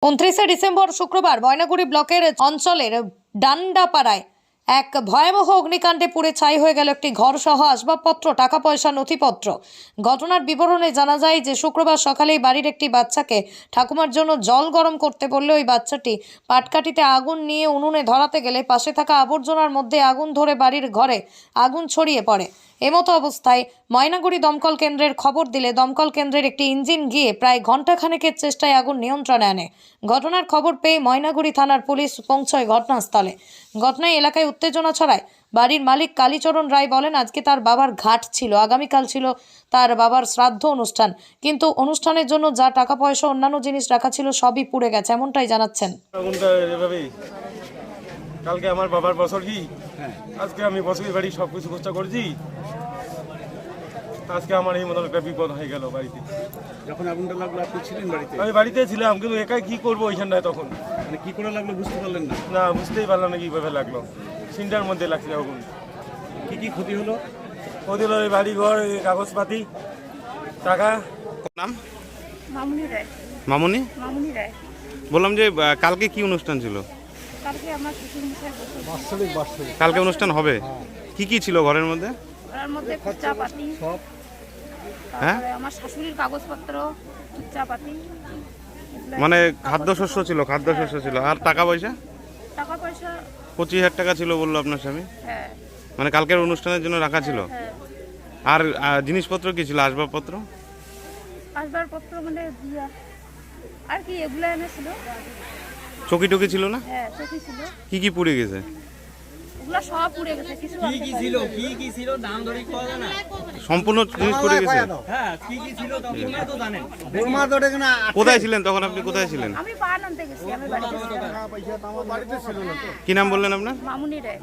29 December শুক্রবার ময়নাগুড়ি ব্লকের অঞ্চলের ডান্ডাপাড়ায় এক ভয়াবহ অগ্নিকাণ্ডে পুড়ে ছাই হয়ে গেল একটি ঘর সহ আসবাবপত্র, টাকা পয়সা, নথিপত্র। ঘটনার বিবরণে জানা যায় যে শুক্রবার সকালেই বাড়ির একটি বাচ্চাকে ঠাকুমার জন্য জল গরম করতে বললে ওই বাচ্চাটি পাটকাঠিতে আগুন নিয়ে উনুনে ধরাতে গেলে পাশে থাকা আবর্জনার মধ্যে আগুন ধরে বাড়ির ঘরে আগুন ছড়িয়ে পড়ে। এমতো অবস্থায় ময়নাগুড়ি দমকল কেন্দ্রের খবর দিলে দমকল কেন্দ্রের একটি ইঞ্জিন গিয়ে প্রায় ঘণ্টাখানেকের চেষ্টায় আগুন নিয়ন্ত্রণে আনে। ঘটনার খবর পেয়ে ময়নাগুড়ি থানার পুলিশ পৌঁছয় ঘটনাস্থলে। ঘটনায় এলাকায় উত্তেজনা ছড়ায়। বাড়ির মালিক কালীচরণ রায় বলেন, আজকে তার বাবার ঘাট ছিল, আগামীকাল ছিল তার বাবার শ্রাদ্ধ অনুষ্ঠান, কিন্তু অনুষ্ঠানের জন্য যা টাকা পয়সা অন্যান্য জিনিস রাখা ছিল সবই পুড়ে গেছে, এমনটাই জানাচ্ছেন। কালকে আমার বাবার বছর কি, আজকে আমি বছরের বাড়ি সবকিছু চেষ্টা করছি, আজকে আমার এই মতন একটা বিপদ হয়ে গেল বাড়িতে। যখন আগুনটা লাগলো আপনি ছিলেন বাড়িতে? আমি বাড়িতে ছিলাম, কিন্তু একাই কি করবো ওইখানটায় তখন। মানে কি করে লাগলো বুঝতে পারলেন না? না, বুঝতেই পারলাম না কিভাবে লাগলো। সিনটার মধ্যে লাগছে আগুন। কি কি ক্ষতি হলো? ক্ষতি হলো এই বাড়ি ঘর, কাগজপাতি, টাকা। নাম? মামুনি রায়। মামুনি? মামুনি রায়। বললাম যে কালকে কি অনুষ্ঠান ছিল? কালকে আমার শ্বশুর মশাই কালকে অনুষ্ঠান হবে, কি কি ছিল ঘরের মধ্যে? ওর মধ্যে খুচরাপাতি সব, হ্যাঁ, তারপরে আমার শাশুড়ির কাগজপত্র, খুচরাপাতি, মানে খাদ্যশস্য ছিল, খাদ্যশস্য ছিল। আর টাকা পয়সা? টাকা পয়সা 25,000 টাকা ছিল বললো আপনার স্বামী। হ্যাঁ মানে কালকের অনুষ্ঠানের জন্য রাখা ছিল। হ্যাঁ। আর জিনিসপত্র কি ছিল, আসবাবপত্র? আসবাবপত্র মানে আর কি এগুলো এনেছিল। চকি টকি ছিল না? হ্যাঁ চকি ছিল। কি কি পুড়ে গেছে? ওগুলো সব পুড়ে গেছে, কিছু কি কি ছিল নাম ধরে কওয়া যায় না। সম্পূর্ণ জিনিস পুড়ে গেছে। হ্যাঁ কি কি ছিল তখন তো জানেন। কোথায় ছিলেন তখন, আপনি কোথায় ছিলেন? আমি পান আনতে গেছি, আমি বাড়িতে ছিলাম। কি নাম বললেন আপনার? মামুনি রায়।